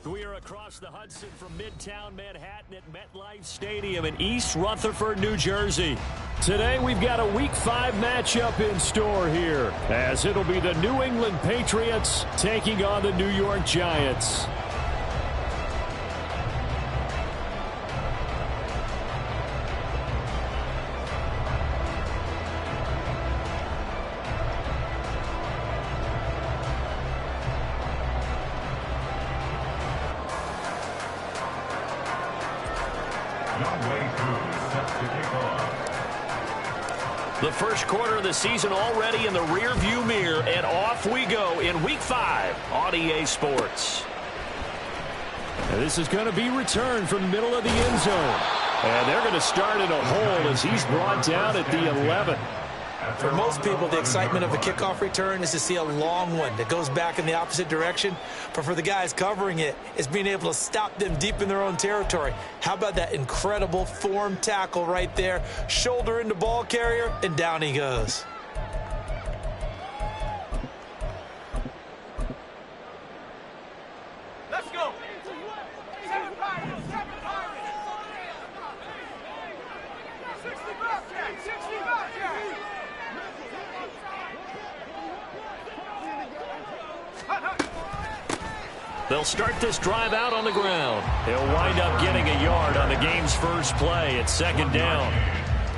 We are across the Hudson from Midtown Manhattan at MetLife Stadium in East Rutherford, New Jersey. Today we've got a Week 5 matchup in store here, as it'll be the New England Patriots taking on the New York Giants. The first quarter of the season already in the rear-view mirror, and off we go in Week 5 on EA Sports. And this is going to be returned from the middle of the end zone. And they're going to start in a hole as he's brought down at the 11. For most people, the excitement of a kickoff return is to see a long one that goes back in the opposite direction. But for the guys covering it, it's being able to stop them deep in their own territory. How about that incredible form tackle right there? Shoulder into ball carrier, and down he goes. Let's go. They'll start this drive out on the ground. He'll wind up getting a yard on the game's first play at second down.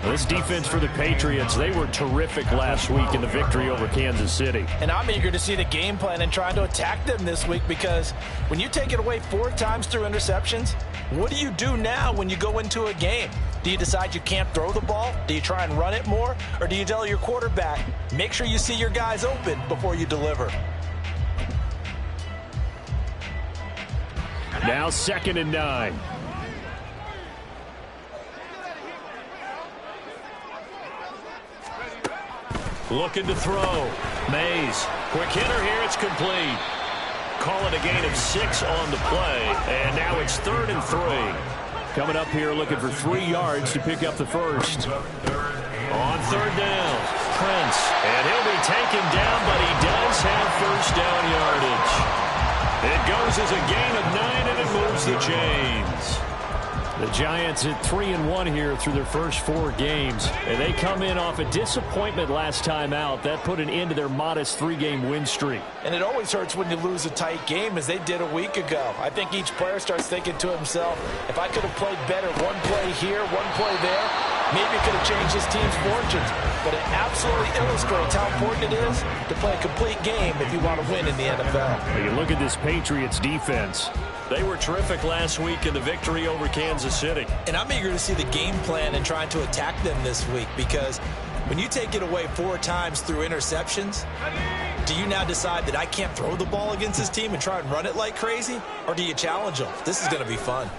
This defense for the Patriots, they were terrific last week in the victory over Kansas City. And I'm eager to see the game plan and trying to attack them this week, because when you take it away 4 times through interceptions, what do you do now when you go into a game? Do you decide you can't throw the ball? Do you try and run it more? Or do you tell your quarterback, make sure you see your guys open before you deliver? Now 2nd and 9. Looking to throw. Mays. Quick hitter here. It's complete. Call it a gain of 6 on the play. And now it's 3rd and 3. Coming up here looking for 3 yards to pick up the first. On 3rd down, Prince. And he'll be taken down, but he does have first down yardage. It goes as a gain of 9, and it moves the chains. The Giants at 3-1 here through their first 4 games. And they come in off a disappointment last time out. That put an end to their modest 3-game win streak. And it always hurts when you lose a tight game, as they did a week ago. I think each player starts thinking to himself, if I could have played better one play here, one play there, maybe it could have changed this team's fortunes. But it absolutely illustrates how important it is to play a complete game if you want to win in the NFL. Well, you look at this Patriots defense. They were terrific last week in the victory over Kansas City. And I'm eager to see the game plan and trying to attack them this week, because when you take it away 4 times through interceptions, do you now decide that I can't throw the ball against this team and try and run it like crazy? Or do you challenge them? This is going to be fun.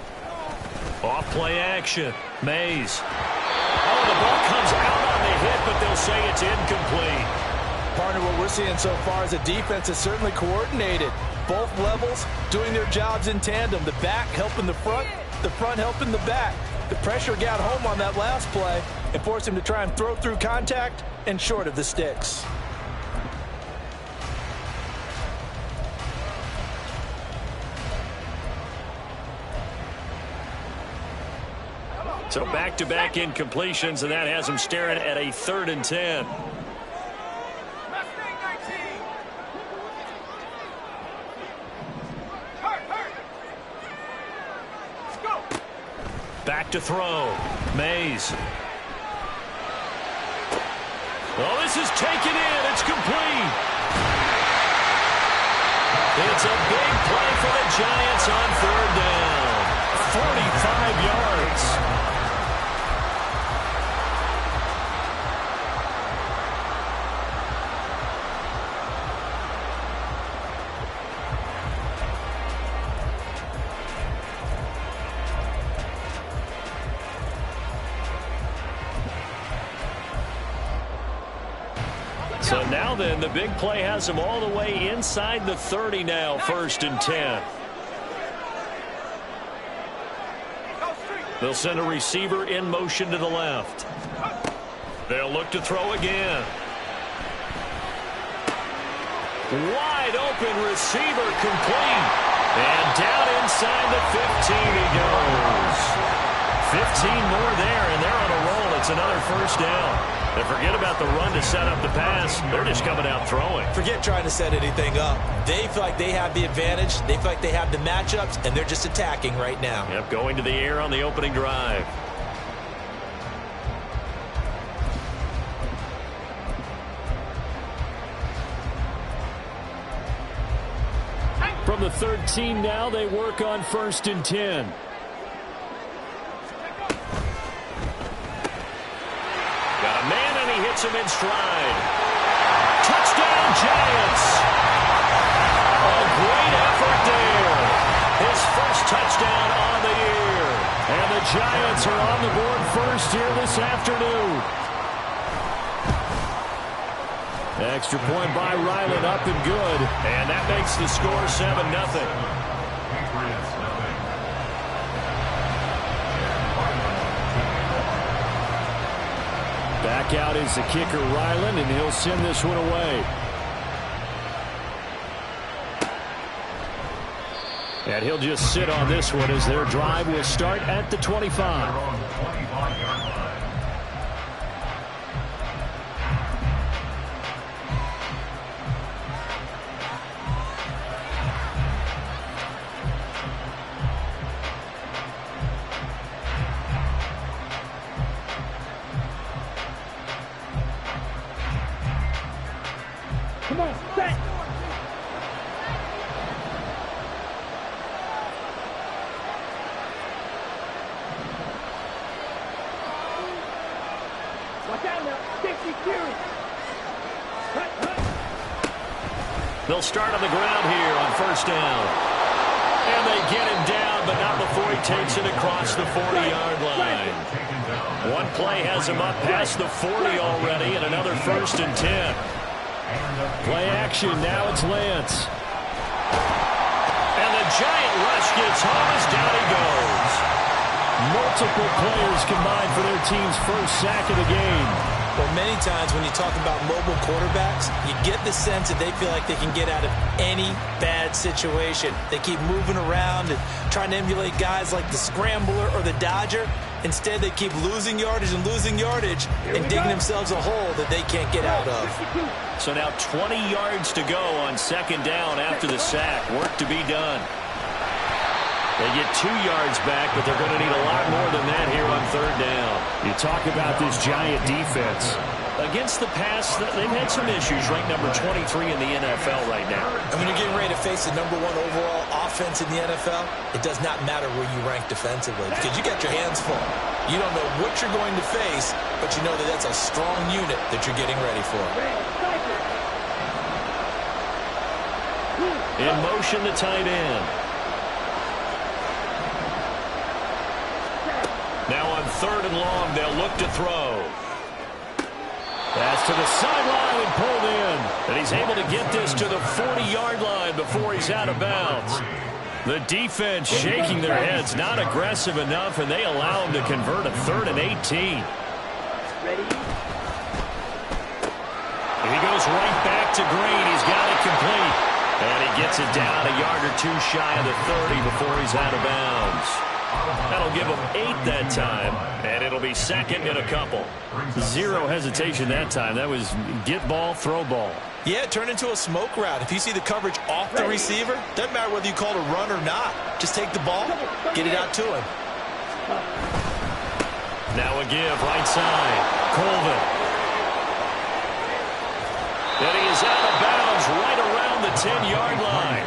Off play action. Mays. Oh, the ball comes out on the hit, but they'll say it's incomplete. Partner, what we're seeing so far is a defense is certainly coordinated. Both levels doing their jobs in tandem. The back helping the front helping the back. The pressure got home on that last play and forced him to try and throw through contact and short of the sticks. So back-to-back incompletions, and that has him staring at a 3rd and 10. Back to throw. Mays. Well, this is taken in. It's complete. It's a big play for the Giants on 3rd down. 45 yards. So now then, the big play has them all the way inside the 30 now, 1st and 10. They'll send a receiver in motion to the left. They'll look to throw again. Wide open receiver, complete. And down inside the 15 he goes. 15 more there, and they're on a roll. It's another first down. And forget about the run to set up the pass. They're just coming out throwing. Forget trying to set anything up. They feel like they have the advantage. They feel like they have the matchups, and they're just attacking right now. Yep, going to the air on the opening drive. From the 13 now, they work on 1st and 10. Got a man, and he hits him in stride. Touchdown, Giants. A great effort there. His first touchdown on the year. And the Giants are on the board first here this afternoon. Extra point by Ryland, up and good. And that makes the score 7-0. Back out is the kicker, Ryland, and he'll send this one away. And he'll just sit on this one as their drive will start at the 25. Come on, set. Watch out now. 60 series. They'll start on the ground here on 1st down. And they get him down, but not before he takes it across the 40-yard line. One play has him up past the 40 already, and another 1st and 10. Play action, now it's Lance. And the giant rush gets home as down he goes. Multiple players combined for their team's first sack of the game. Well, many times when you talk about mobile quarterbacks, you get the sense that they feel like they can get out of any bad situation. They keep moving around and trying to emulate guys like the Scrambler or the Dodger. Instead, they keep losing yardage and digging themselves a hole that they can't get out of. So now 20 yards to go on 2nd down after the sack. Work to be done. They get 2 yards back, but they're going to need a lot more than that here on 3rd down. You talk about this Giant defense. Against the pass, they've had some issues. Ranked number 23 in the NFL right now. And when you're getting ready to face the number 1 overall offense in the NFL, it does not matter where you rank defensively because you got your hands full. You don't know what you're going to face, but you know that that's a strong unit that you're getting ready for. In motion, the tight end. Now on 3rd and long, they'll look to throw. Pass to the sideline and pulled in. And he's able to get this to the 40-yard line before he's out of bounds. The defense shaking their heads, not aggressive enough, and they allow him to convert a 3rd and 18. Ready? He goes right back to Green. He's got it complete. And he gets it down a yard or 2 shy of the 30 before he's out of bounds. That'll give him 8 that time, and it'll be 2nd and a couple. 0 hesitation that time. That was get ball, throw ball. Yeah, turn into a smoke route. If you see the coverage off the receiver, doesn't matter whether you call it a run or not. Just take the ball, get it out to him. Now a give, right side. Colvin. And he is out of bounds right around the 10-yard line.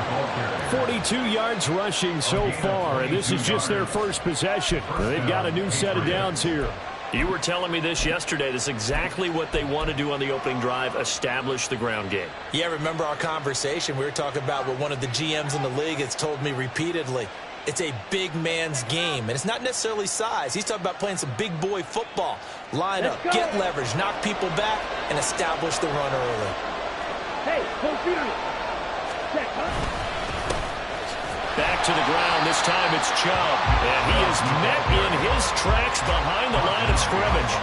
42 yards rushing so far, and this is just their first possession. They've got a new set of downs here. You were telling me this yesterday. This is exactly what they want to do on the opening drive, establish the ground game. Yeah, remember our conversation? We were talking about what one of the GMs in the league has told me repeatedly. It's a big man's game, and it's not necessarily size. He's talking about playing some big boy football. Line up, get leverage, knock people back, and establish the run early. Hey, hold feet on it. Check, huh? Back to the ground. This time it's Chubb. And he is met in his tracks behind the line of scrimmage.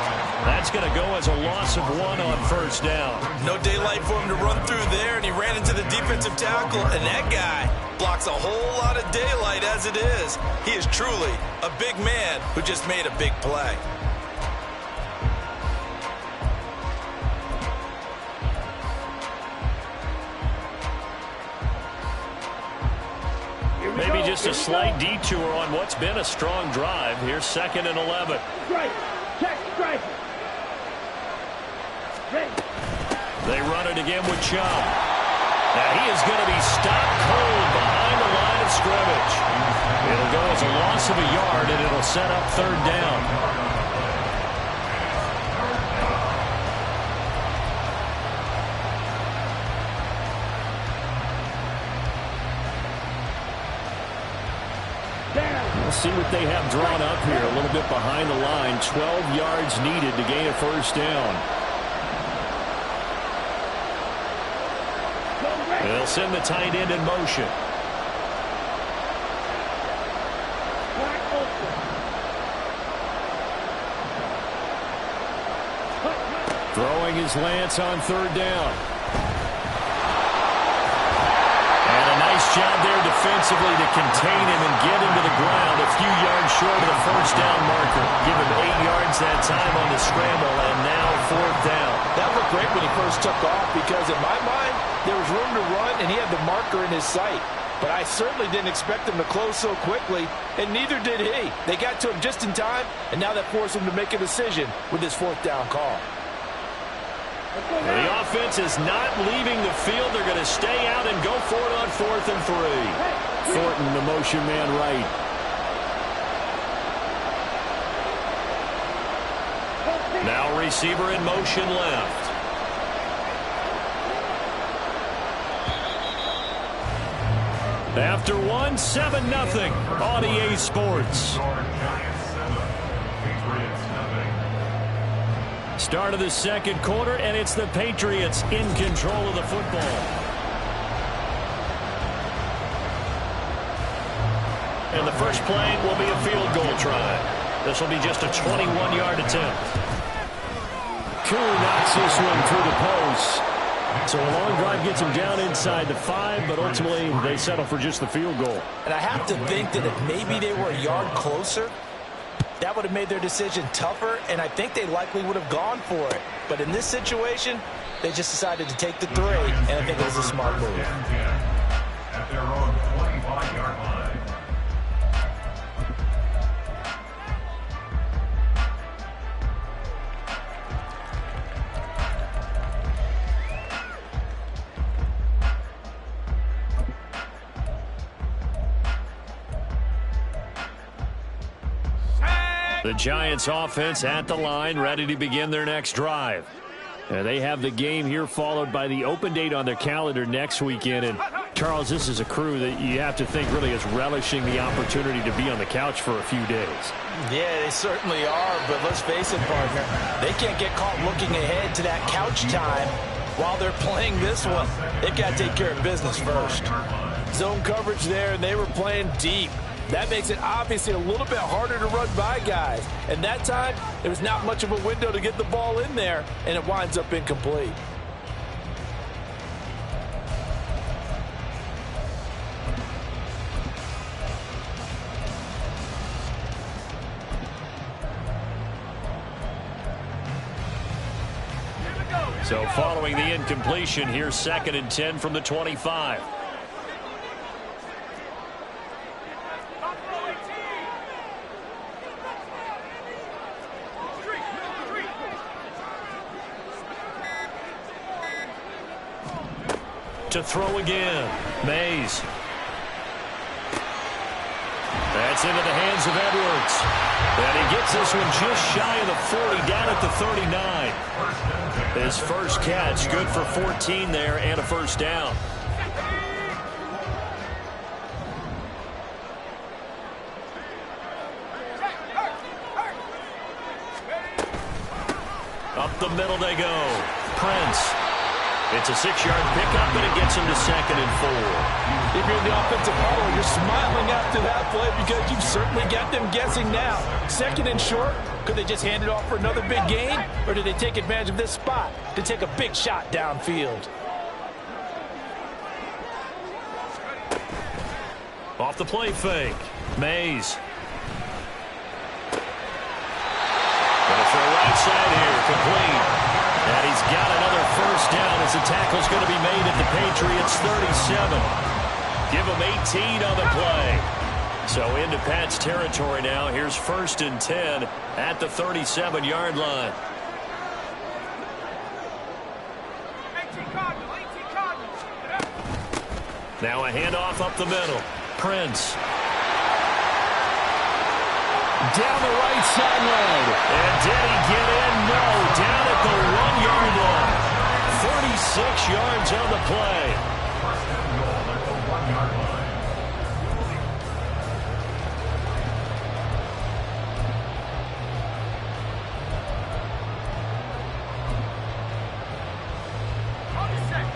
That's going to go as a loss of 1 on first down. No daylight for him to run through there, and he ran into the defensive tackle, and that guy blocks a whole lot of daylight as it is. He is truly a big man who just made a big play. Maybe just a slight detour on what's been a strong drive. Here's 2nd and 11. Strike. Check strike. Ready. They run it again with Chubb. Now he is going to be stopped cold behind the line of scrimmage. It'll go as a loss of a yard, and it'll set up 3rd down. We'll see what they have drawn up here. A little bit behind the line. 12 yards needed to gain a first down. They'll send the tight end in motion. Throwing his Lance on 3rd down. And a nice job there defensively to contain him and get him to the ground a few yards short of the first down marker. Give him 8 yards that time on the scramble, and now 4th down. That looked great when he first took off because, in my mind, there was room to run, and he had the marker in his sight. But I certainly didn't expect him to close so quickly, and neither did he. They got to him just in time, and now that forced him to make a decision with his 4th down call. The offense is not leaving the field. They're going to stay out and go for it on 4th and 3. Thornton, the motion man right. Now receiver in motion left. After 1, 7-0 on EA Sports. Start of the 2nd quarter, and it's the Patriots in control of the football. And the first play will be a field goal try. This will be just a 21-yard attempt. Koo knocks this one through the post. So a long drive gets him down inside the 5, but ultimately they settle for just the field goal. And I have to think that if maybe they were a yard closer, that would have made their decision tougher, and I think they likely would have gone for it. But in this situation, they just decided to take the 3, and I think it was a smart move. At their own 25-yard line. The Giants offense at the line, ready to begin their next drive. They have the game here followed by the open date on their calendar next weekend. And Charles, this is a crew that you have to think really is relishing the opportunity to be on the couch for a few days. Yeah, they certainly are, but let's face it, partner. They can't get caught looking ahead to that couch time while they're playing this one. They've got to take care of business first. Zone coverage there, and they were playing deep. That makes it obviously a little bit harder to run by guys. And that time, there was not much of a window to get the ball in there, and it winds up incomplete. So following the incompletion, here's 2nd and 10 from the 25. To throw again, Mays. That's into the hands of Edwards. And he gets this one just shy of the 40, down at the 39. His first catch, good for 14 there and a first down. Up the middle they go. Prince. It's a 6-yard pickup, and it gets him to 2nd and 4. If you're in the offensive huddle, you're smiling after that play because you've certainly got them guessing now. 2nd and short, could they just hand it off for another big gain? Or did they take advantage of this spot to take a big shot downfield? Off the play fake. Mays. Gonna throw right side here, complete. And he's got another first down as the tackle's going to be made at the Patriots 37. Give him 18 on the play. So into Pat's territory now. Here's 1st and 10 at the 37-yard line. Now a handoff up the middle. Prince. Down the right sideline. And did he get in? No. Down at the 1-yard line. 36 yards on the play. First and goal at the 1-yard line.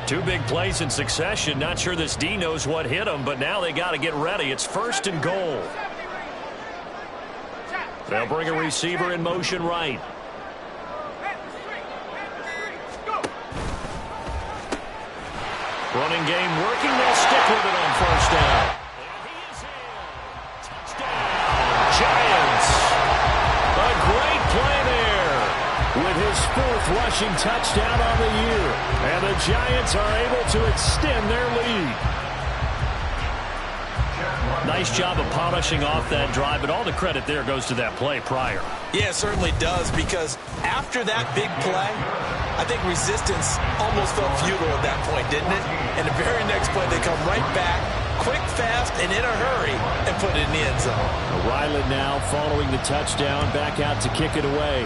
Two big plays in succession. Not sure this D knows what hit him, but now they got to get ready. It's 1st and goal. They'll bring a receiver in motion right. Running game working. They'll stick with it on 1st down. Touchdown, Giants. A great play there with his 4th rushing touchdown on the year. And the Giants are able to extend their lead. Nice job of polishing off that drive, but all the credit there goes to that play prior. Yeah, it certainly does, because after that big play, I think resistance almost felt futile at that point, didn't it? And the very next play, they come right back, quick, fast, and in a hurry, and put it in the end zone. Ryland now following the touchdown, back out to kick it away.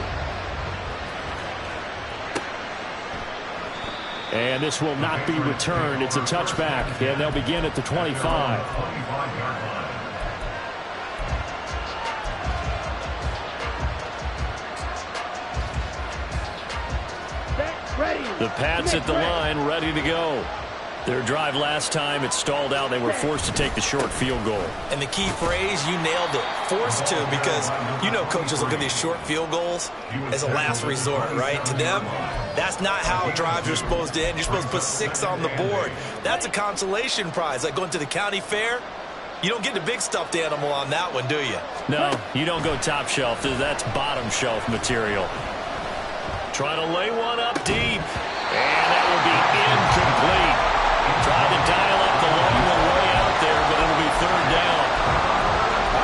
And this will not be returned. It's a touchback, and they'll begin at the 25. 25-yard line. The Pats at the line, ready to go. Their drive last time, it stalled out. They were forced to take the short field goal. And the key phrase, you nailed it, forced to, because you know coaches look at these short field goals as a last resort, right? To them, that's not how drives are supposed to end. You're supposed to put 6 on the board. That's a consolation prize, like going to the county fair. You don't get the big stuffed animal on that one, do you? No, you don't go top shelf. That's bottom shelf material. Trying to lay one up deep. And that will be incomplete. Tried to dial up the long way out there, but it'll be 3rd down.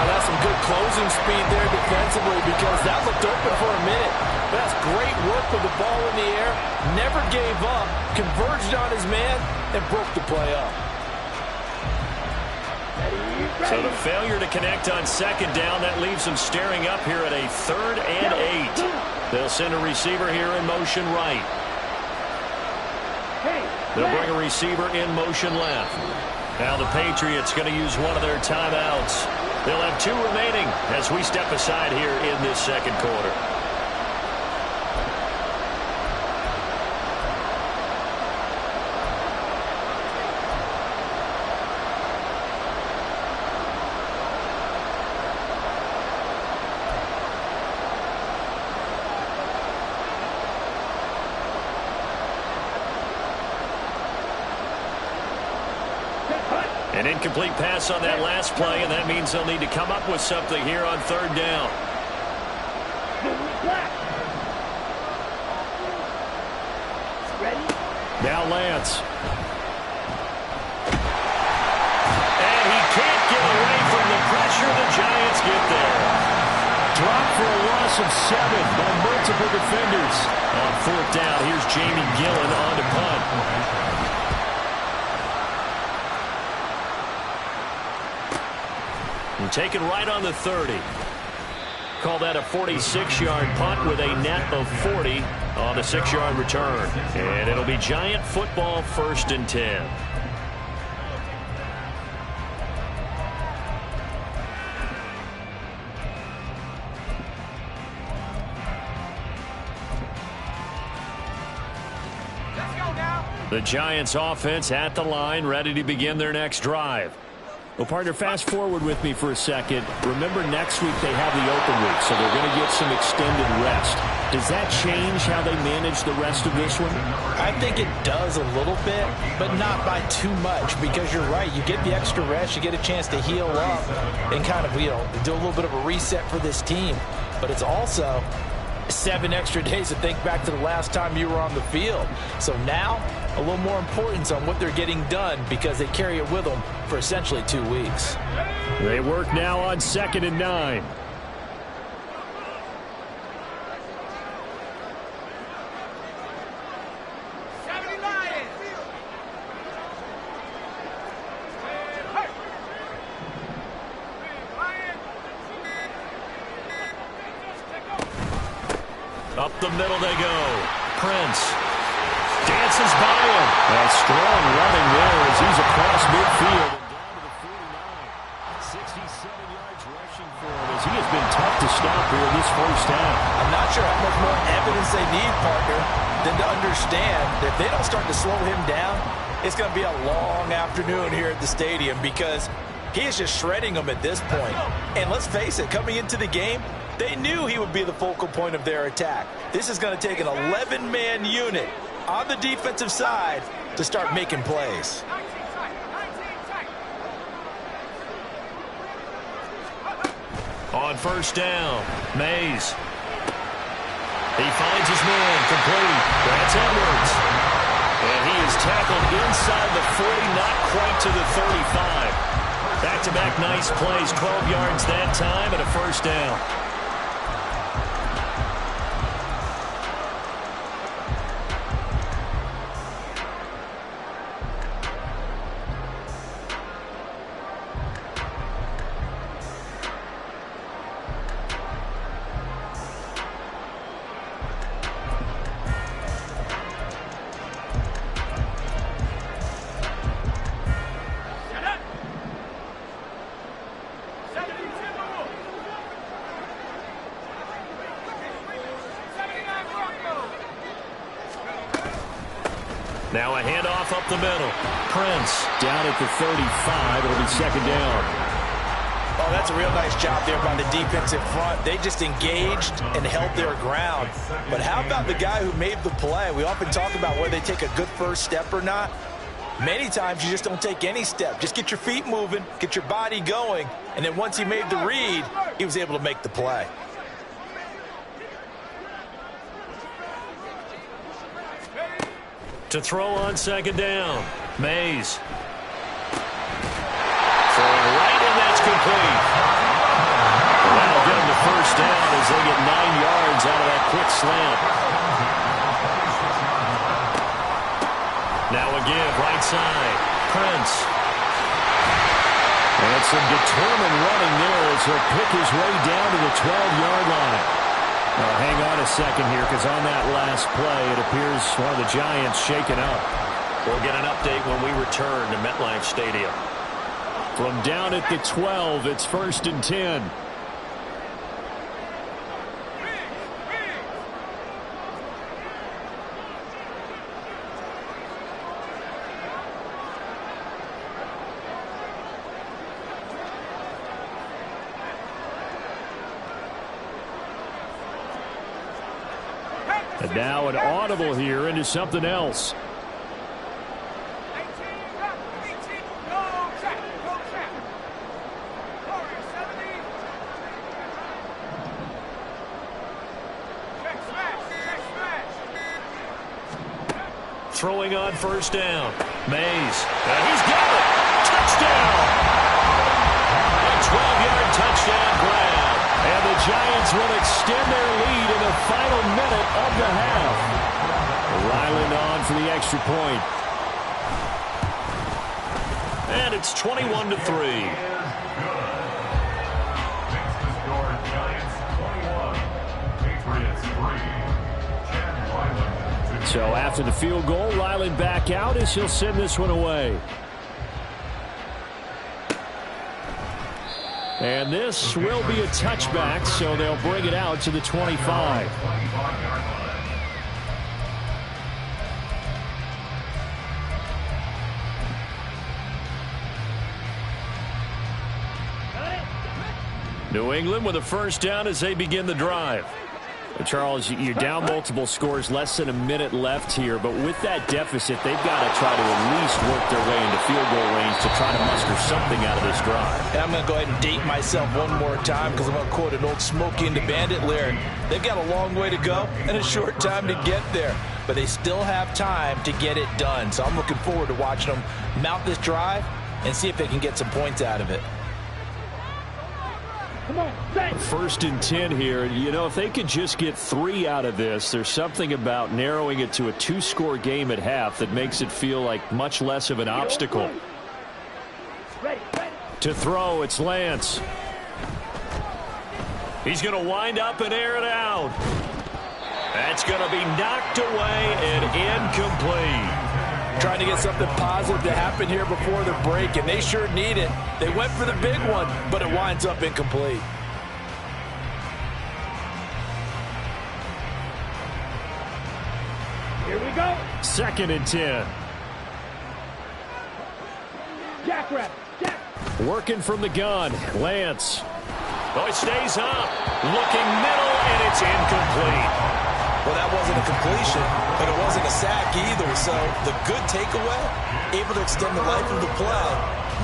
That's some good closing speed there defensively, because that looked open for a minute. That's great work with the ball in the air. Never gave up, converged on his man, and broke the play up. So the failure to connect on 2nd down, that leaves them staring up here at a 3rd and 8. They'll send a receiver here in motion right. They'll bring a receiver in motion left. Now the Patriots going to use one of their timeouts. They'll have 2 remaining as we step aside here in this 2nd quarter. An incomplete pass on that last play, and that means they'll need to come up with something here on 3rd down. Now Lance. And he can't get away from the pressure. The Giants get there. Drop for a loss of 7 by multiple defenders. On 4th down, here's Jamie Gillen on to punt. And taken right on the 30. Call that a 46-yard punt with a net of 40 on a 6-yard return. And it'll be Giant football, 1st and 10. Let's go now. The Giants offense at the line, ready to begin their next drive. Well, partner, fast forward with me for a second. Remember, next week they have the open week, so they're going to get some extended rest. Does that change how they manage the rest of this one? I think it does a little bit, but not by too much, because you're right. You get the extra rest, you get a chance to heal up and kind of, do a little bit of a reset for this team. But it's also 7 extra days to think back to the last time you were on the field. So now, a little more importance on what they're getting done because they carry it with them for essentially 2 weeks. They work now on 2nd and 9. Up the middle they go. Prince dances by him. A strong running there as he's across midfield and down to the 49. 67 yards rushing for him as he has been tough to stop here this first half. I'm not sure how much more evidence they need, partner, than to understand that if they don't start to slow him down, it's going to be a long afternoon here at the stadium because he is just shredding them at this point. And let's face it, coming into the game, they knew he would be the focal point of their attack. This is going to take an 11-man unit on the defensive side to start making plays. On first down, Mays. He finds his man, complete. That's Edwards. And he is tackled inside the 40, not quite to the 35. Back-to-back nice plays, 12 yards that time and a first down. Now a handoff up the middle. Prince down at the 35. It'll be 2nd down. Oh, that's a real nice job there by the defensive front. They just engaged and held their ground. But how about the guy who made the play? We often talk about whether they take a good first step or not. Many times you just don't take any step. Just get your feet moving, get your body going, and then once he made the read, he was able to make the play. To throw on 2nd down. Mays. Throwing right, and that's complete. That'll get him the first down as they get 9 yards out of that quick slant. Now again, right side. Prince. And some determined running there as he'll pick his way down to the 12-yard line. Now, hang on a second here, because on that last play, it appears one of the Giants shaken up. We'll get an update when we return to MetLife Stadium. From down at the 12, it's 1st and 10. And now an audible here into something else. Throwing on first down. Mays. And he's got it. Touchdown. A 12-yard touchdown grab. And the Giants will extend their lead in the final minute of the half. Ryland on for the extra point. And it's 21-3. So after the field goal, Ryland back out as he'll send this one away. And this will be a touchback, so they'll bring it out to the 25. New England with a first down as they begin the drive. Charles, you're down multiple scores, less than a minute left here, but with that deficit, they've got to try to at least work their way into field goal range to try to muster something out of this drive. And I'm going to go ahead and date myself one more time because I'm going to quote an old Smokey and the Bandit lyric. They've got a long way to go and a short time to get there, but they still have time to get it done. So I'm looking forward to watching them mount this drive and see if they can get some points out of it. First and 10 here. You know, if they could just get 3 out of this, there's something about narrowing it to a 2-score game at half that makes it feel like much less of an obstacle. To throw, it's Lance. He's going to wind up and air it out. That's going to be knocked away and incomplete. Trying to get something positive to happen here before the break, and they sure need it. They went for the big one, but it winds up incomplete. Here we go. Second and 10. Jackrabbit. Jack. Working from the gun. Lance. Oh, it stays up. Looking middle, and it's incomplete. Well, that wasn't a completion, but it wasn't a sack either. So the good takeaway, able to extend the life of the play.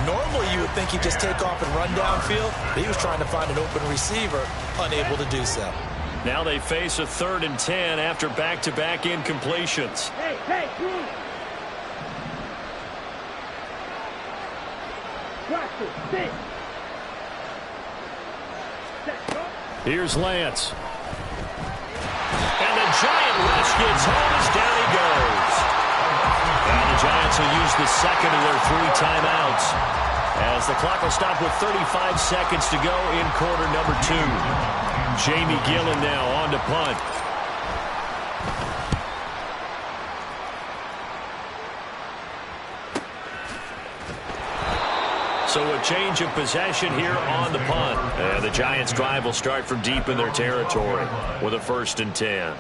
Normally, you would think he'd just take off and run downfield. He was trying to find an open receiver, unable to do so. Now they face a 3rd and 10 after back-to-back incompletions. Hey, Bruce. Practice, sit. Set, go. Here's Lance. And the Giant rush gets home as down he goes. And the Giants will use the second of their 3 timeouts as the clock will stop with 35 seconds to go in quarter number 2. Jamie Gillen now on to punt. So a change of possession here on the punt. And the Giants' drive will start from deep in their territory with a 1st and 10.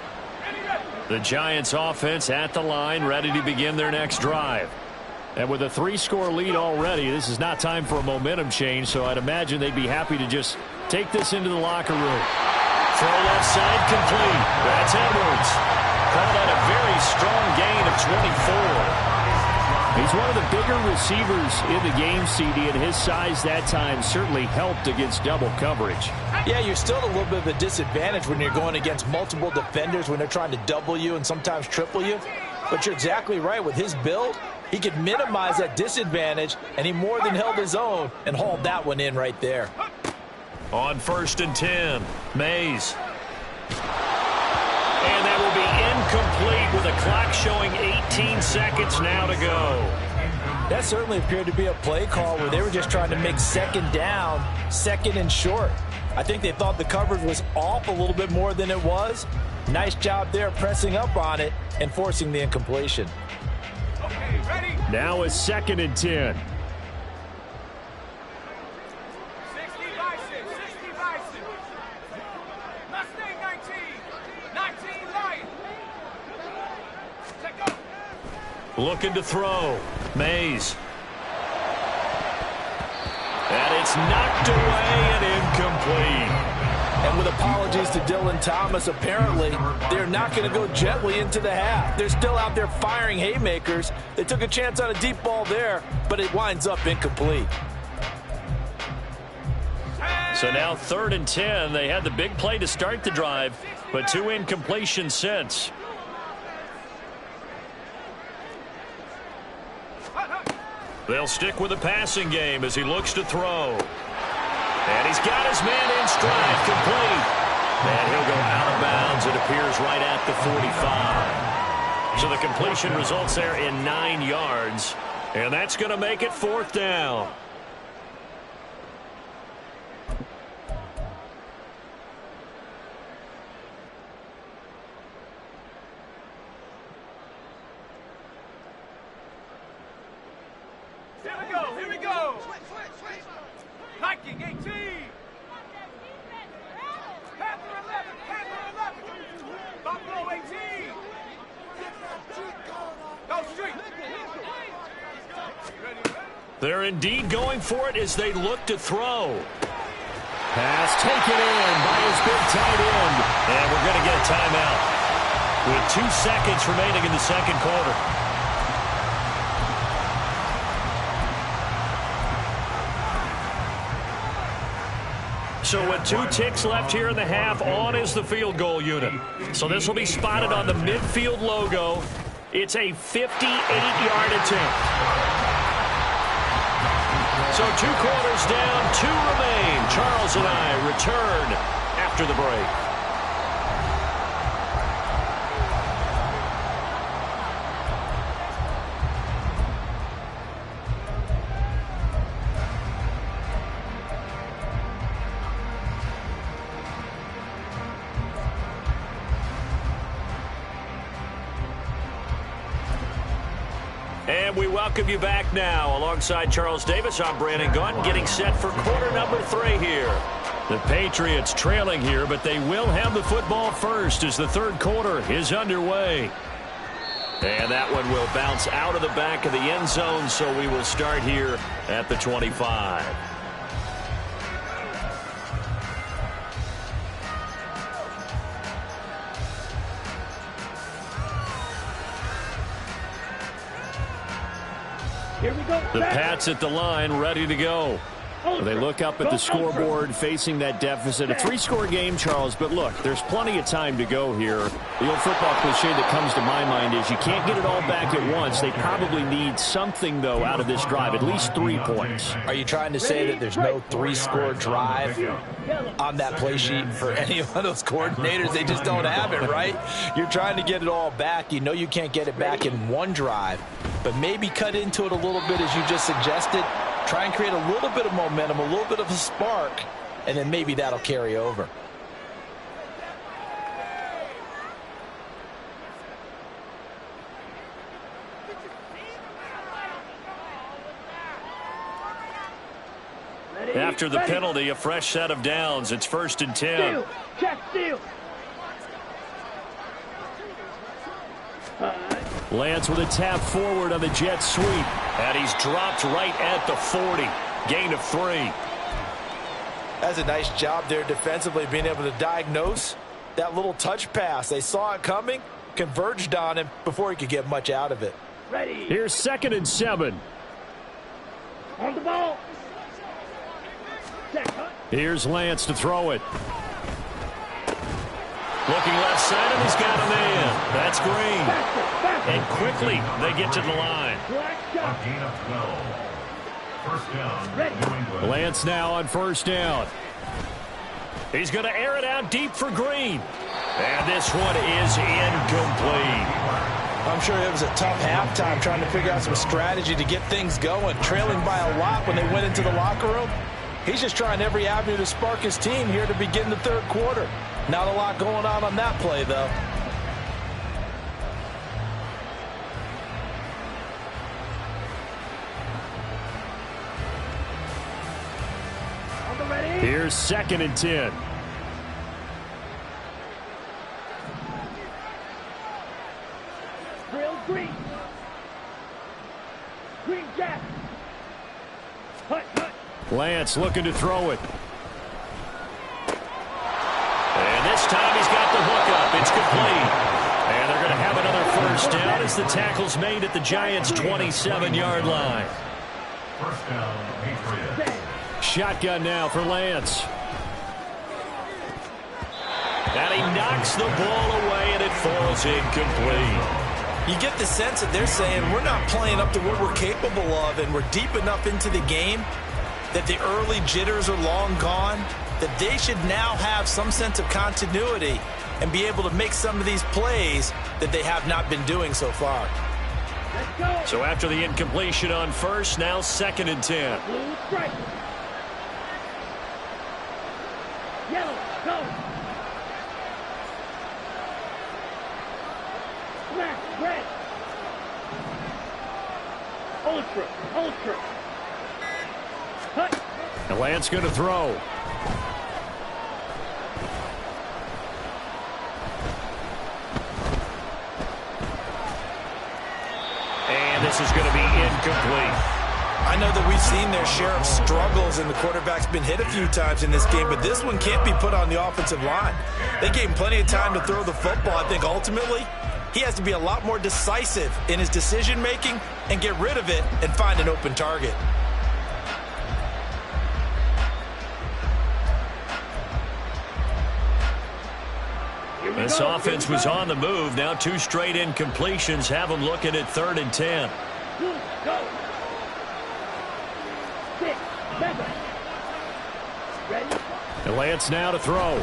The Giants' offense at the line, ready to begin their next drive. And with a 3-score lead already, this is not time for a momentum change, so I'd imagine they'd be happy to just take this into the locker room. Throw left side complete. That's Edwards. Called out a very strong gain of 24. He's one of the bigger receivers in the game, CD, and his size that time certainly helped against double coverage. Yeah, you're still at a little bit of a disadvantage when you're going against multiple defenders when they're trying to double you and sometimes triple you. But you're exactly right. With his build, he could minimize that disadvantage, and he more than held his own and hauled that one in right there. On 1st and 10, Mays. And that will be incomplete with a clock showing 18 seconds now to go. That certainly appeared to be a play call where they were just trying to make 2nd down, 2nd and short. I think they thought the coverage was off a little bit more than it was. Nice job there pressing up on it and forcing the incompletion. Okay, ready? Now a 2nd and 10. 60 by 6, 60 by 6. Mustang 19, 19 Lion. Let go. Looking to throw. Mays. And it's knocked away and incomplete. And with apologies to Dylan Thomas, apparently they're not going to go gently into the half. They're still out there firing haymakers. They took a chance on a deep ball there, but it winds up incomplete. So now 3rd and 10. They had the big play to start the drive, but 2 incompletions since. They'll stick with the passing game as he looks to throw. And he's got his man in stride, complete. And he'll go out of bounds, it appears, right at the 45. So the completion results there in 9 yards. And that's going to make it 4th down. Here we go. Viking 18. Panther 11, Panther 11. Buffalo 18. Go street. They're indeed going for it as they look to throw. Pass taken in by his big tight end. And we're going to get a timeout with 2 seconds remaining in the second quarter. So with 2 ticks left here in the half, on is the field goal unit. So this will be spotted on the midfield logo. It's a 58-yard attempt. So 2 quarters down, 2 remain. Charles and I return after the break. And we welcome you back now. Alongside Charles Davis, I'm Brandon Gunn, getting set for quarter number 3 here. The Patriots trailing here, but they will have the football first as the third quarter is underway. And that one will bounce out of the back of the end zone, so we will start here at the 25. Here we go. The Pats at the line, ready to go. They look up at the scoreboard, facing that deficit. A 3-score game, Charles, but look, there's plenty of time to go here. The old football cliche that comes to my mind is you can't get it all back at once. They probably need something, though, out of this drive, at least 3 points. Are you trying to say that there's no 3-score drive on that play sheet for any of those coordinators? They just don't have it, right? You're trying to get it all back. You know you can't get it back in one drive, but maybe cut into it a little bit as you just suggested. Try and create a little bit of momentum, a little bit of a spark, and then maybe that'll carry over. After the penalty, a fresh set of downs. It's 1st and 10. Steal. Check steal. Lance with a tap forward on the jet sweep. And he's dropped right at the 40. Gain of 3. That's a nice job there defensively, being able to diagnose that little touch pass. They saw it coming, converged on him before he could get much out of it. Ready. Here's 2nd and 7. On the ball. Check. Cut. Here's Lance to throw it. Looking left side, and he's got a man. That's Green. Faster. And quickly, they get to the line. Black A shot. gain of 12. First down, Ready. New England. Lance now on 1st down. He's going to air it out deep for Green. And this one is incomplete. I'm sure it was a tough halftime trying to figure out some strategy to get things going. Trailing by a lot when they went into the locker room. He's just trying every avenue to spark his team here to begin the third quarter. Not a lot going on that play, though. On the ready. Here's 2nd and 10. Drill Green. Green Jack. Hut, hut. Lance looking to throw it. And this time he's got the hook up. It's complete. And they're going to have another 1st down as the tackle's made at the Giants' 27-yard line. First down, Patriots. Shotgun now for Lance. And he knocks the ball away, and it falls incomplete. You get the sense that they're saying we're not playing up to what we're capable of, and we're deep enough into the game that the early jitters are long gone, that they should now have some sense of continuity and be able to make some of these plays that they have not been doing so far. Let's go. So after the incompletion on 1st, now 2nd and 10. Blue strike. Yellow. Go. Black. Red. Ultra. Ultra. Hut. And Lance going to throw. And this is going to be incomplete. I I know that we've seen their share of struggles, and the quarterback's been hit a few times in this game, but this one can't be put on the offensive line. They gave him plenty of time to throw the football. I think ultimately he has to be a lot more decisive in his decision-making and get rid of it and find an open target. This offense was on the move. Now 2 straight incompletions have them looking at 3rd and 10. Go. 6, 7. Ready? And Lance now to throw.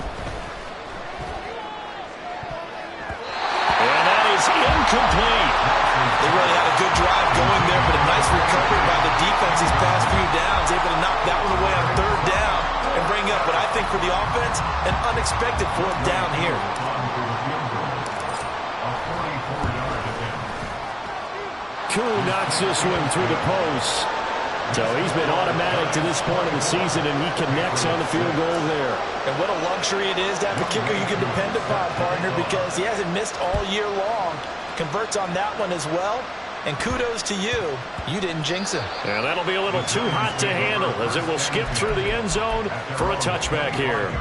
And that is incomplete. They really had a good drive going there, but a nice recovery by the defense these past few downs, able to knock that one away on 3rd down and bring up what I think for the offense, an unexpected 4th down here. Koo knocks this one through the post. So he's been automatic to this point of the season, and he connects on the field goal there. And what a luxury it is to have a kicker you can depend upon, partner, because he hasn't missed all year long. Converts on that one as well. And kudos to you. You didn't jinx him. And that'll be a little too hot to handle as it will skip through the end zone for a touchback here.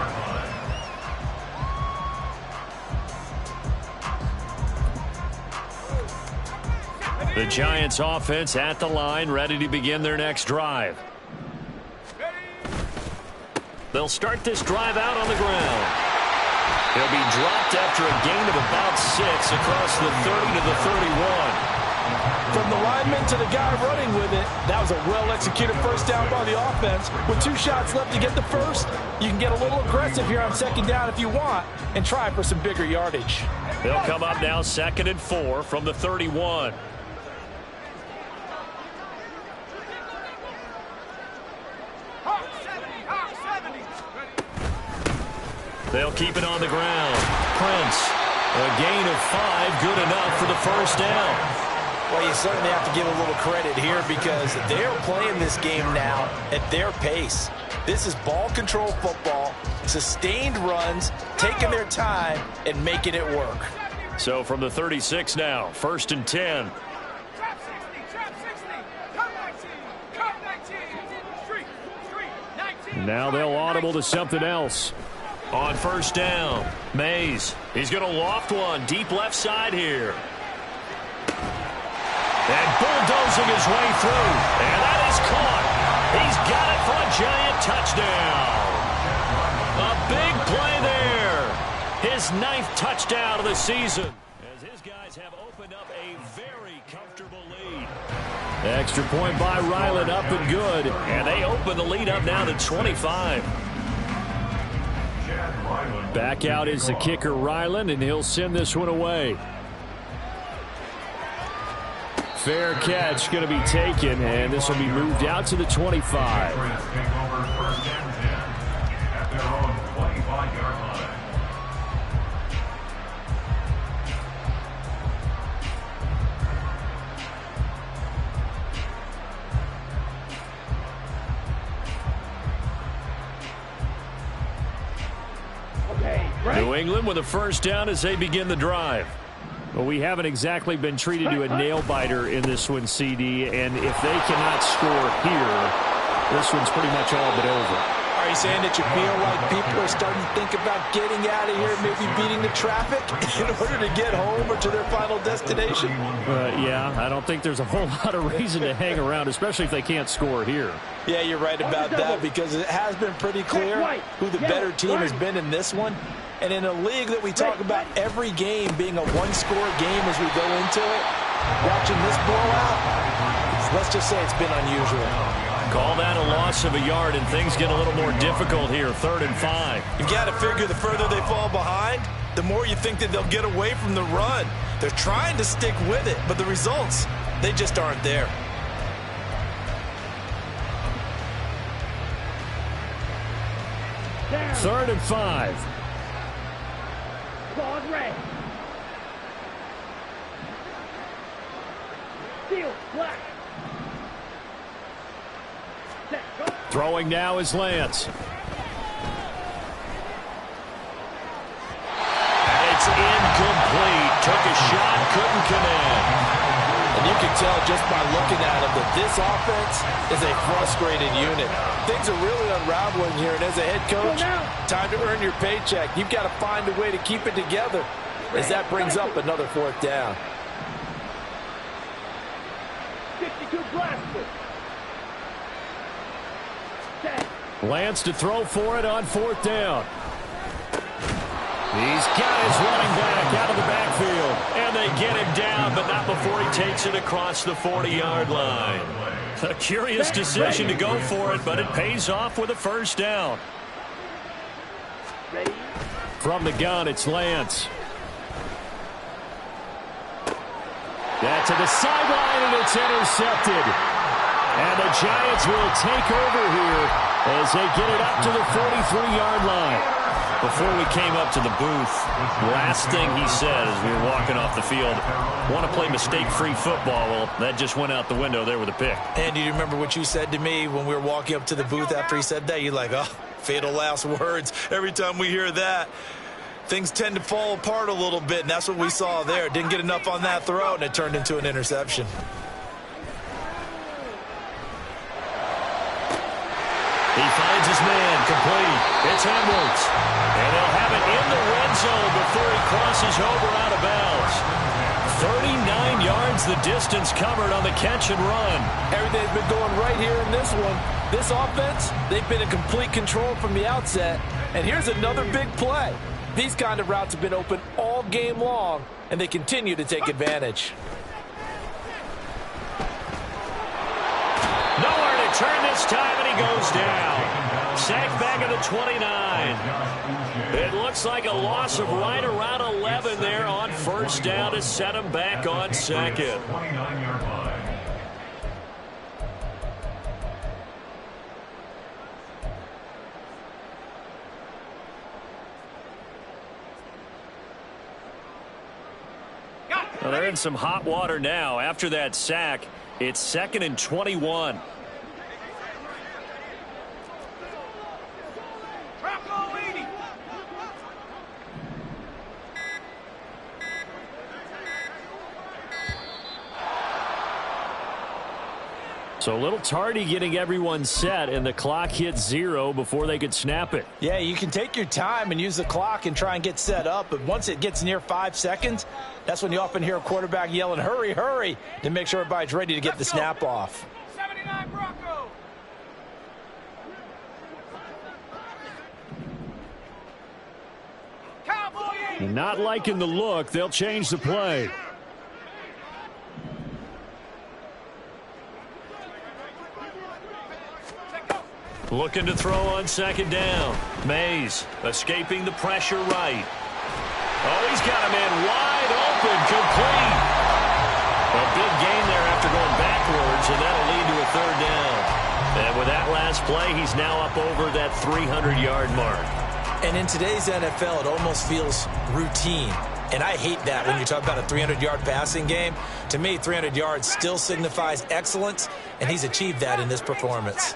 The Giants offense at the line, ready to begin their next drive. They'll start this drive out on the ground. He'll be dropped after a gain of about 6 across the 30 to the 31. From the lineman to the guy running with it, that was a well-executed first down by the offense. With 2 shots left to get the first, you can get a little aggressive here on 2nd down if you want and try for some bigger yardage. They'll come up now 2nd and 4 from the 31. They'll keep it on the ground. Prince, a gain of 5, good enough for the first down. Well, you certainly have to give a little credit here because they're playing this game now at their pace. This is ball control football, sustained runs, taking their time and making it work. So from the 36 now, 1st and 10. Trap 60, trap 60. Come 19, come 19. Street, 19. Now they'll audible to something else. On 1st down, Mays. He's going to loft one deep left side here. And bulldozing his way through. And that is caught. He's got it for a Giant touchdown. A big play there. His 9th touchdown of the season. As his guys have opened up a very comfortable lead. Extra point by Ryland, up and good. And they open the lead up now to 25. Back out is the kicker, Ryland, and he'll send this one away. Fair catch going to be taken, and this will be moved out to the 25. New England with a first down as they begin the drive. Well, we haven't exactly been treated to a nail-biter in this one, CD, and if they cannot score here, this one's pretty much all but over. Are you saying that you feel like people are starting to think about getting out of here, maybe beating the traffic in order to get home or to their final destination? Yeah, I don't think there's a whole lot of reason to hang around, especially if they can't score here. Yeah, you're right about that because it has been pretty clear who the better team has been in this one. And in a league that we talk about every game being a one-score game as we go into it, watching this blowout, let's just say it's been unusual. Call that a loss of a yard, and things get a little more difficult here, 3rd and 5. You've got to figure the further they fall behind, the more you think that they'll get away from the run. They're trying to stick with it, but the results, they just aren't there. Third and 5. Claude Ray. Steel, black. Set, go. Throwing now is Lance. And it's incomplete. Took a shot, couldn't connect. And you can tell just by looking at them that this offense is a frustrated unit. Things are really unraveling here, and as a head coach, time to earn your paycheck. You've got to find a way to keep it together as that brings up another 4th down. 62 Glasgow. Lance to throw for it on 4th down. He's got his running back out of the backfield. And they get him down, but not before he takes it across the 40-yard line. A curious decision to go for it, but it pays off with a 1st down. From the gun, it's Lance. That's to the sideline, and it's intercepted. And the Giants will take over here as they get it up to the 43-yard line. Before we came up to the booth, last thing he said as we were walking off the field, want to play mistake-free football. Well, that just went out the window there with a pick. And do you remember what you said to me when we were walking up to the booth after he said that? You're like, oh, fatal last words. Every time we hear that, things tend to fall apart a little bit, and that's what we saw there. Didn't get enough on that throw, and it turned into an interception. He finds his man, complete. It's Edwards. And they'll have it in the red zone before he crosses over out of bounds. 39 yards the distance covered on the catch and run. Everything's been going right here in this one. This offense, they've been in complete control from the outset. And here's another big play. These kind of routes have been open all game long, and they continue to take advantage. Nowhere to turn this time, and he goes down. Sacked back at the 29. It looks like a loss of right around 11 there on 1st down to set him back on 2nd. 29-yard line. Well, they're in some hot water now. After that sack, it's 2nd and 21. So a little tardy getting everyone set, and the clock hits 0 before they could snap it. Yeah, you can take your time and use the clock and try and get set up, but once it gets near 5 seconds, that's when you often hear a quarterback yelling, hurry, hurry, to make sure everybody's ready to get the snap off. 79 Bronco. Cowboy. Not liking the look, they'll change the play. Looking to throw on 2nd down. Mays escaping the pressure right. Oh, he's got a man wide open, complete. A big gain there after going backwards, and that'll lead to a 3rd down. And with that last play, he's now up over that 300-yard mark. And in today's NFL, it almost feels routine. And I hate that when you talk about a 300-yard passing game. To me, 300 yards still signifies excellence, and he's achieved that in this performance.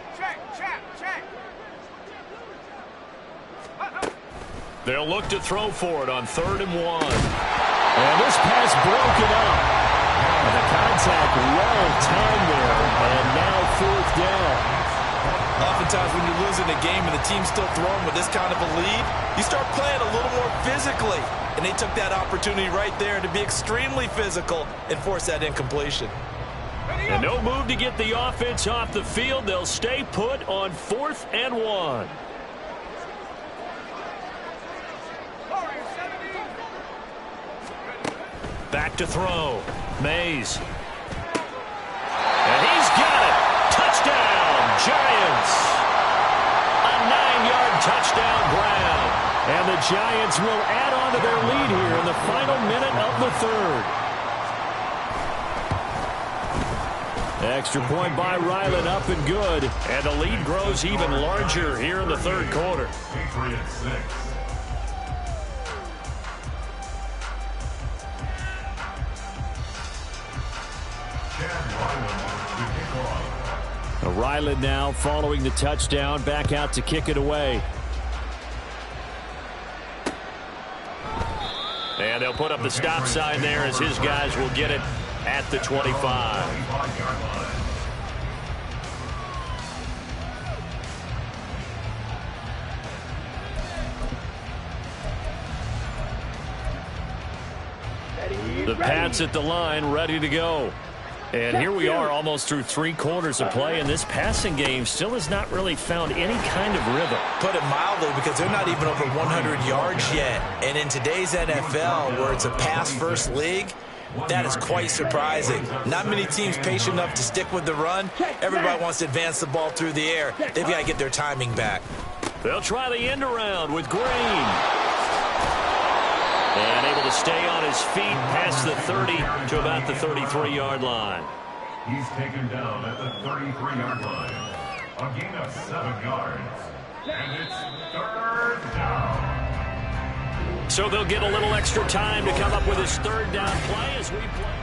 They'll look to throw for it on 3rd and 1. And this pass broken up. And the contact well timed there. And now 4th down. Oftentimes when you're losing a game and the team's still throwing with this kind of a lead, you start playing a little more physically. And they took that opportunity right there to be extremely physical and force that incompletion. And no move to get the offense off the field. They'll stay put on 4th and 1. Back to throw. Mays. And he's got it. Touchdown, Giants. A 9-yard touchdown ground. And the Giants will add on to their lead here in the final minute of the 3rd. Extra point by Ryland, up and good. And the lead grows even larger here in the 3rd quarter. Patriots 6. Ryland now following the touchdown, back out to kick it away. And they'll put up the stop sign there as his guys will get it at the 25. 25-yard line. The Pats at the line, ready to go. And here we are almost through 3 quarters of play, and this passing game still has not really found any kind of rhythm. Put it mildly, because they're not even over 100 yards yet. And in today's NFL, where it's a pass-first league, that is quite surprising. Not many teams patient enough to stick with the run. Everybody wants to advance the ball through the air. They've got to get their timing back. They'll try the end around with Green. And able to stay on his feet past the 30 to about the 33-yard line. He's taken down at the 33-yard line. A gain of 7 yards. And it's 3rd down. So they'll get a little extra time to come up with his 3rd down play as we play.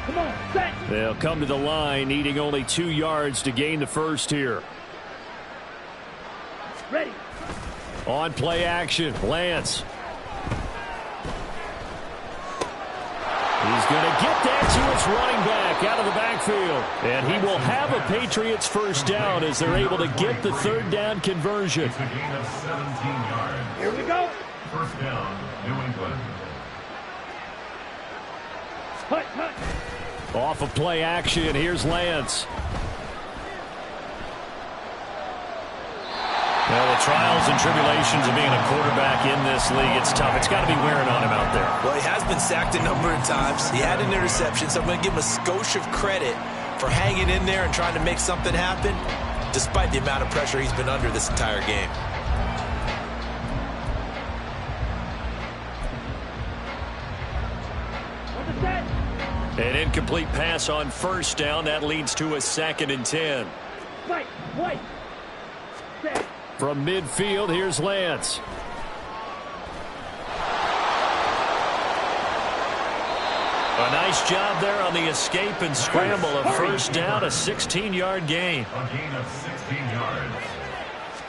Come on, set. They'll come to the line, needing only 2 yards to gain the first here. Ready. On play action, Lance. He's going to get that to his running back out of the backfield. And he will have a Patriots first down as they're able to get the 3rd down conversion. It's a gain of 17 yards. Here we go. First down, New England. Hut, hut. Off of play action, here's Lance. Well, the trials and tribulations of being a quarterback in this league, it's tough. It's got to be wearing on him out there. Well, he has been sacked a number of times. He had an interception, so I'm going to give him a skosh of credit for hanging in there and trying to make something happen, despite the amount of pressure he's been under this entire game. An incomplete pass on first down. That leads to a 2nd and 10. Fight, fight. Set. From midfield, here's Lance. A nice job there on the escape and scramble. A first down, a 16-yard gain. A gain of 16 yards.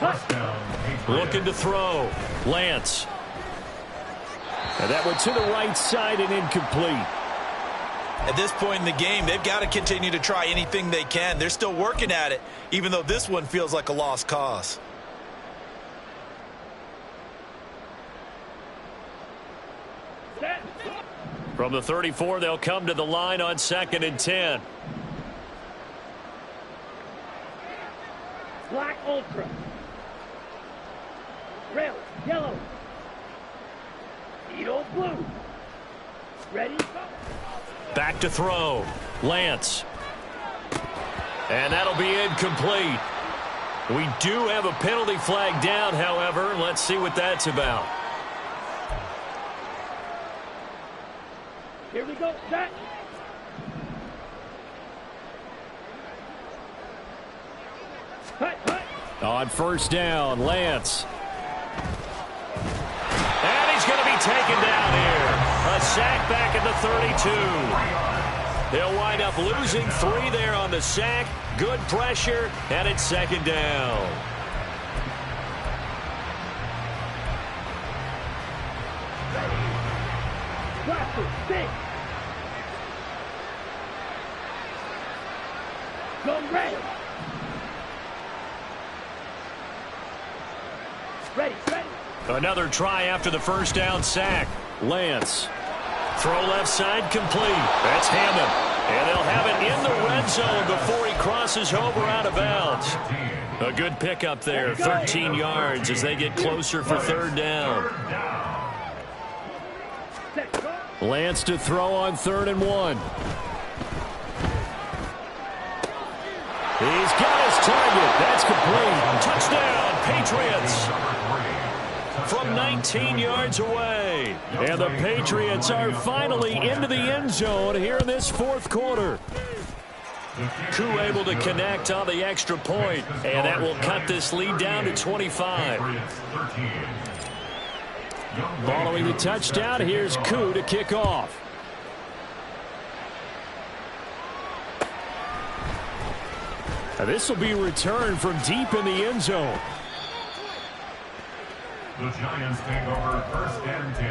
First down, Patriots. Looking to throw. Lance. And that one to the right side and incomplete. At this point in the game, they've got to continue to try anything they can. They're still working at it, even though this one feels like a lost cause. Set. From the 34, they'll come to the line on 2nd and 10. Black Ultra. Red, yellow. Edo blue. Ready, go. Back to throw. Lance. And that'll be incomplete. We do have a penalty flag down, however. Let's see what that's about. Here we go, set. Hut, hut. On first down, Lance. And he's going to be taken down here. A sack back at the 32. They'll wind up losing 3 there on the sack. Good pressure, and it's 2nd down. Blaster, six. Go red. Ready, ready. Another try after the first down sack. Lance. Throw left side complete. That's Hammond. And they'll have it in the red zone before he crosses over out of bounds. A good pickup there. 13 yards as they get closer for 3rd down. Set, go. Lance to throw on 3rd and 1. He's got his target. That's complete. Touchdown, Patriots. From 19 yards away. And the Patriots are finally into the end zone here in this 4th quarter. Koo able to connect on the extra point, and that will cut this lead down to 25. Following the touchdown, here's Koo to kick off. This will be returned from deep in the end zone. The Giants take over 1st and 10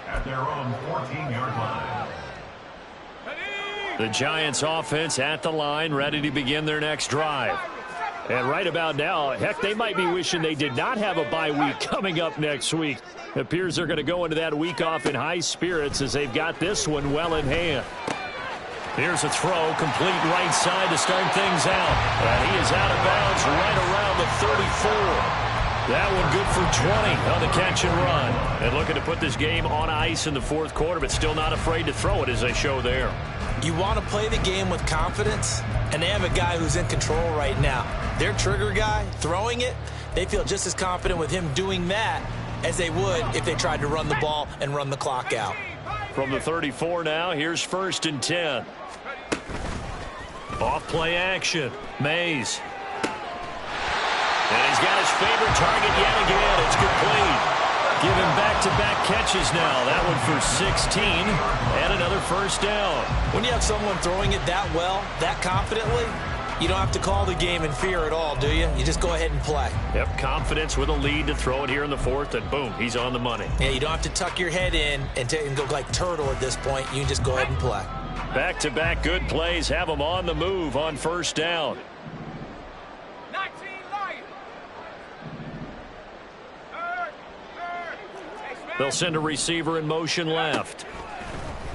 at their own 14-yard line. The Giants offense at the line, ready to begin their next drive. And right about now, heck, they might be wishing they did not have a bye week coming up next week. It appears they're going to go into that week off in high spirits as they've got this one well in hand. Here's a throw, complete right side to start things out. And he is out of bounds right around the 34. That one good for 20 on the catch and run. And looking to put this game on ice in the fourth quarter, but still not afraid to throw it as they show there. You want to play the game with confidence, and they have a guy who's in control right now. Their trigger guy, throwing it, they feel just as confident with him doing that as they would if they tried to run the ball and run the clock out. From the 34 now, here's 1st and 10. Off play action. Mays. And he's got his favorite target yet again. It's complete. Give him back-to-back catches now. That one for 16 and another first down. When you have someone throwing it that well, that confidently, you don't have to call the game in fear at all, do you? You just go ahead and play. Yep, confidence with a lead to throw it here in the fourth, and boom, he's on the money. Yeah, you don't have to tuck your head in and go like turtle at this point. You can just go ahead and play. Back-to-back good plays have them on the move on first down. 19 Lions. They'll send a receiver in motion left.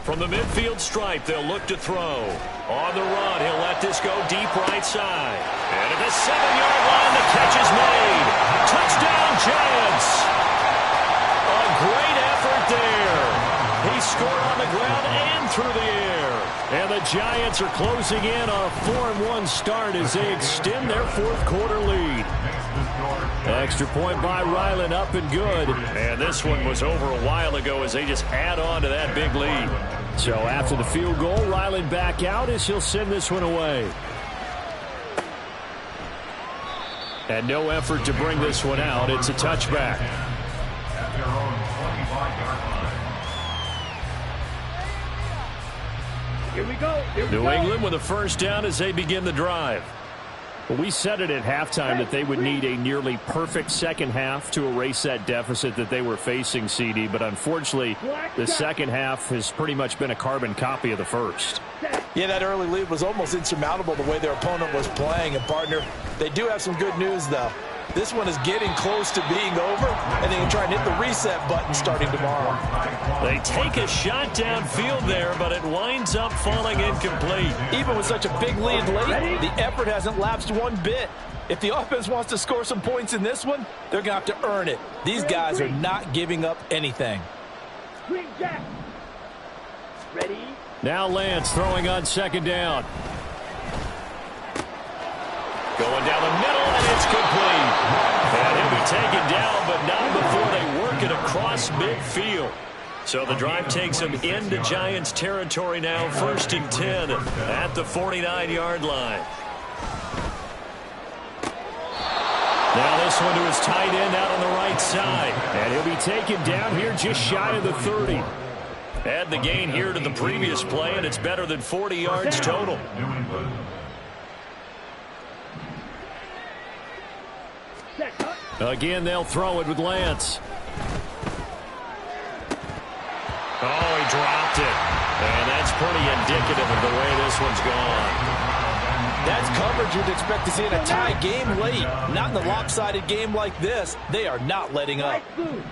From the midfield stripe, they'll look to throw. On the run, he'll let this go deep right side. And at the 7-yard line, the catch is made. Touchdown, Giants. A great effort there. He scored on the ground and through the air. And the Giants are closing in on a 4-1 start as they extend their fourth quarter lead. Extra point by Ryland, up and good. And this one was over a while ago as they just add on to that big lead. So after the field goal, Ryland back out as he'll send this one away. And no effort to bring this one out. It's a touchback. At their own 25-yard line. Here we go. New England with a first down as they begin the drive. Well, we said it at halftime that they would need a nearly perfect second half to erase that deficit that they were facing, CD. But unfortunately, the second half has pretty much been a carbon copy of the first. Yeah, that early lead was almost insurmountable the way their opponent was playing. And, partner, they do have some good news, though. This one is getting close to being over, and they can try and hit the reset button starting tomorrow. They take a shot downfield there, but it winds up falling incomplete. Even with such a big lead late, the effort hasn't lapsed one bit. If the offense wants to score some points in this one, they're going to have to earn it. These guys are not giving up anything. Green Jack. Ready? Now Lance throwing on second down. Going down the middle, and it's complete. And he'll be taken down, but not before they work it across midfield. So the drive takes them into Giants territory now, 1st and 10 at the 49-yard line. Now this one to his tight end out on the right side. And he'll be taken down here just shy of the 30. Add the gain here to the previous play, and it's better than 40 yards total. New England. Again, they'll throw it with Lance. Oh, he dropped it. And that's pretty indicative of the way this one's gone. That's coverage you'd expect to see in a tie game late. Not in a lopsided game like this. They are not letting up. Blue.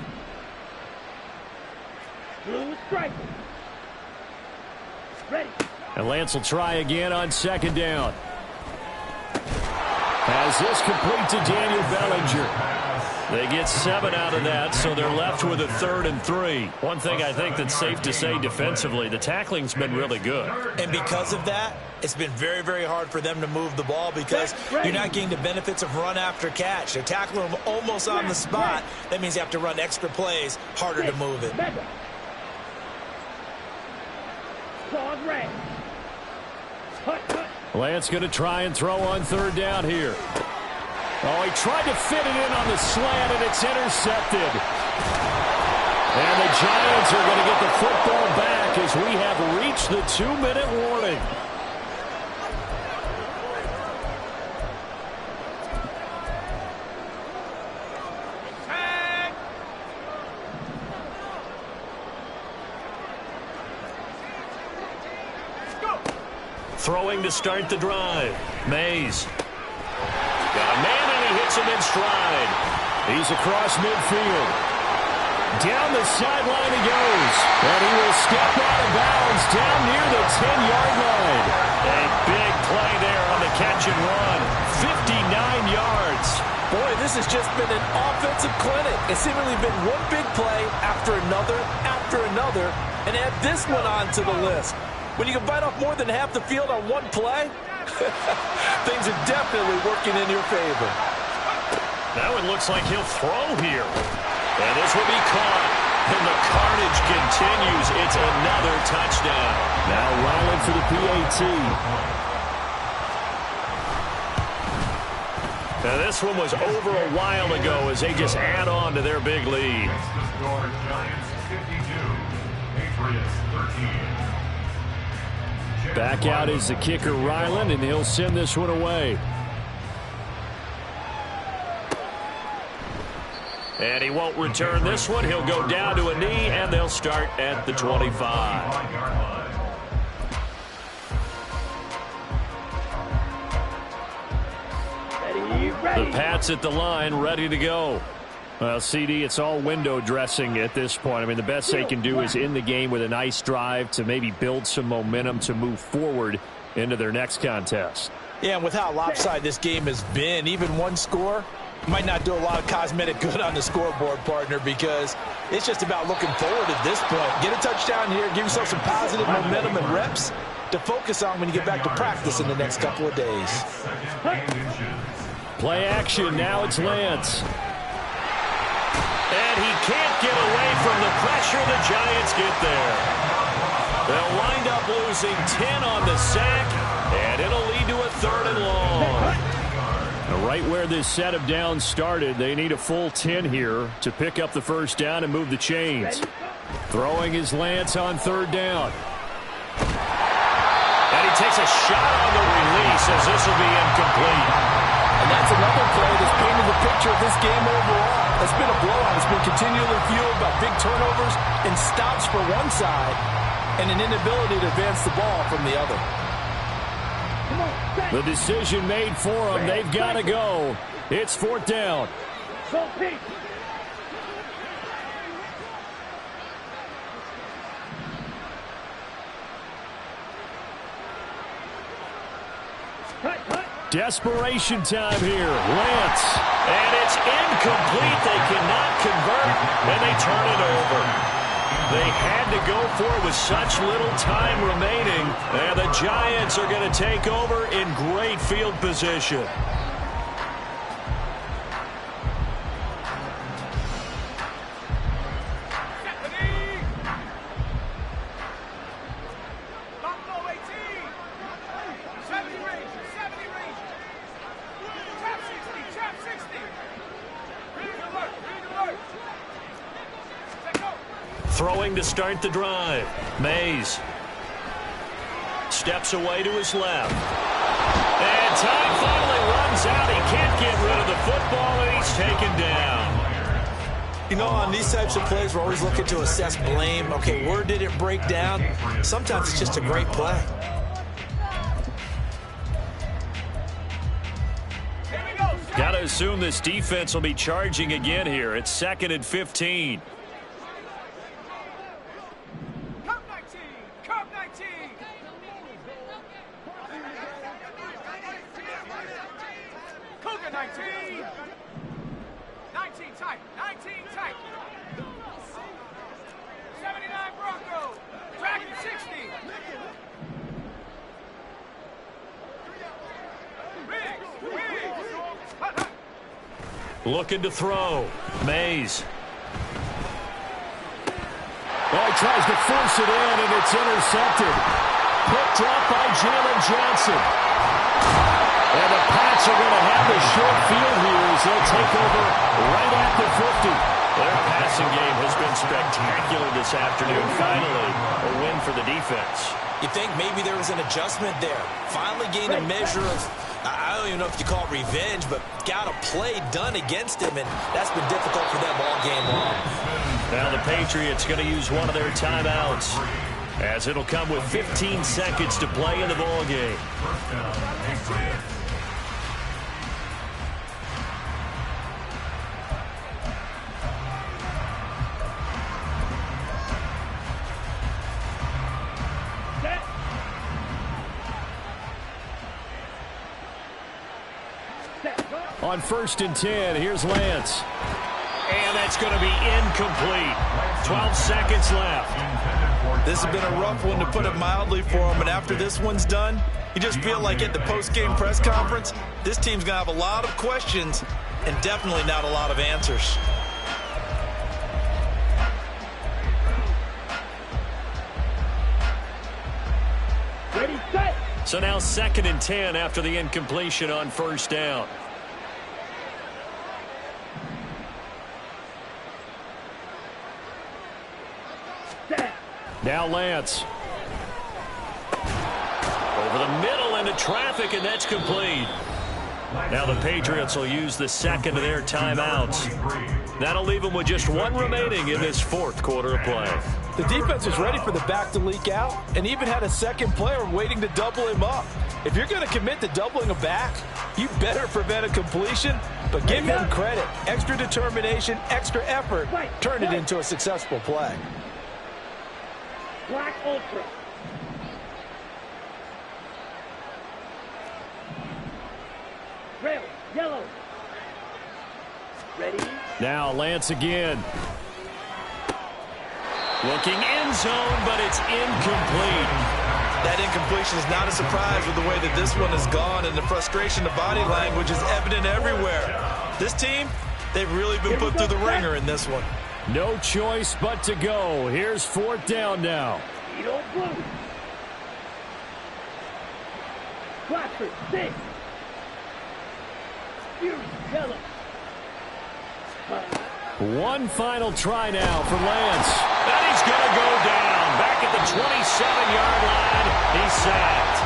Blue strike. Ready. And Lance will try again on second down. Has this complete to Daniel Bellinger. They get 7 out of that, so they're left with a 3rd and 3. One thing I think that's safe to say defensively, the tackling's been really good. And because of that, it's been very, very hard for them to move the ball because you're not getting the benefits of run after catch. They're tackling them almost on the spot. That means you have to run extra plays, harder to move it. Claws red. Lance going to try and throw on third down here. Oh, he tried to fit it in on the slant, and it's intercepted. And the Giants are going to get the football back as we have reached the 2-minute warning. Throwing to start the drive. Mays. Got a man, and he hits him in stride. He's across midfield. Down the sideline he goes. And he will step out of bounds down near the 10-yard line. A big play there on the catch and run. 59 yards. Boy, this has just been an offensive clinic. It's seemingly been one big play after another, and add this one on to the list. When you can bite off more than half the field on one play, things are definitely working in your favor. Now it looks like he'll throw here. And this will be caught. And the carnage continues. It's another touchdown. Now Ryland for the PAT. Now this one was over a while ago as they just add on to their big lead. The score, Giants 52, Patriots 13. Back out is the kicker Ryland, and he'll send this one away. And he won't return this one. He'll go down to a knee, and they'll start at the 25. The Pats at the line, ready to go. Well, CD, it's all window dressing at this point. I mean, the best they can do is in the game with a nice drive to maybe build some momentum to move forward into their next contest. Yeah, and with how lopsided this game has been, even one score might not do a lot of cosmetic good on the scoreboard, partner, because it's just about looking forward at this point. Get a touchdown here, give yourself some positive momentum and reps to focus on when you get back to practice in the next couple of days. Play action, now it's Lance. And he can't get away from the pressure. The Giants get there. They'll wind up losing 10 on the sack, and it'll lead to a 3rd and long. Now, right where this set of downs started, they need a full 10 here to pick up the first down and move the chains. Throwing is Lance on 3rd down. And he takes a shot on the release as this will be incomplete. And that's another play that's painted the picture of this game overall. It's been a blowout. It's been continually fueled by big turnovers and stops for one side and an inability to advance the ball from the other. The decision made for them. They've got to go. It's 4th down. Desperation time here. Lance. And it's incomplete. They cannot convert, and they turn it over. They had to go for it with such little time remaining, and the Giants are going to take over in great field position. Throwing to start the drive. Mays steps away to his left. And time finally runs out. He can't get rid of the football, and he's taken down. You know, on these types of plays, we're always looking to assess blame. Okay, where did it break down? Sometimes it's just a great play. Got to assume this defense will be charging again here. It's 2nd and 15. Looking to throw. Mays. Oh, he tries to force it in, and it's intercepted. Picked up by Jalen Johnson. And the Pats are going to have the short field here as they'll take over right at the 50. Their passing game has been spectacular this afternoon. Finally, a win for the defense. You think maybe there was an adjustment there. Finally gained a measure of, I don't even know if you call it revenge, but got a play done against him, and that's been difficult for them all game long. Now the Patriots going to use one of their timeouts. as it'll come with 15 seconds to play in the ball game. First down, Patriots. On 1st and 10, here's Lance. And that's going to be incomplete. 12 seconds left. This has been a rough one, to put it mildly, for him. And after this one's done, you just feel like at the post-game press conference, this team's going to have a lot of questions and definitely not a lot of answers. Ready, set. So now 2nd and 10 after the incompletion on 1st down. Now Lance. Over the middle into traffic, and that's complete. Now the Patriots will use the 2nd of their timeouts. That'll leave them with just 1 remaining in this 4th quarter of play. The defense was ready for the back to leak out and even had a second player waiting to double him up. If you're going to commit to doubling a back, you better prevent a completion, but give him credit. Extra determination, extra effort, turn it into a successful play. Black Ultra. Red, yellow. Ready? Now Lance again. Looking end zone, but it's incomplete. That incompletion is not a surprise with the way that this one has gone, and the frustration of body language is evident everywhere. This team, they've really been put through the ringer in this one. No choice but to go. Here's 4th down now. Edo blue. Blackford, 6. Fury, yellow. 5. One final try now for Lance. And he's going to go down. Back at the 27-yard line. He's sacked.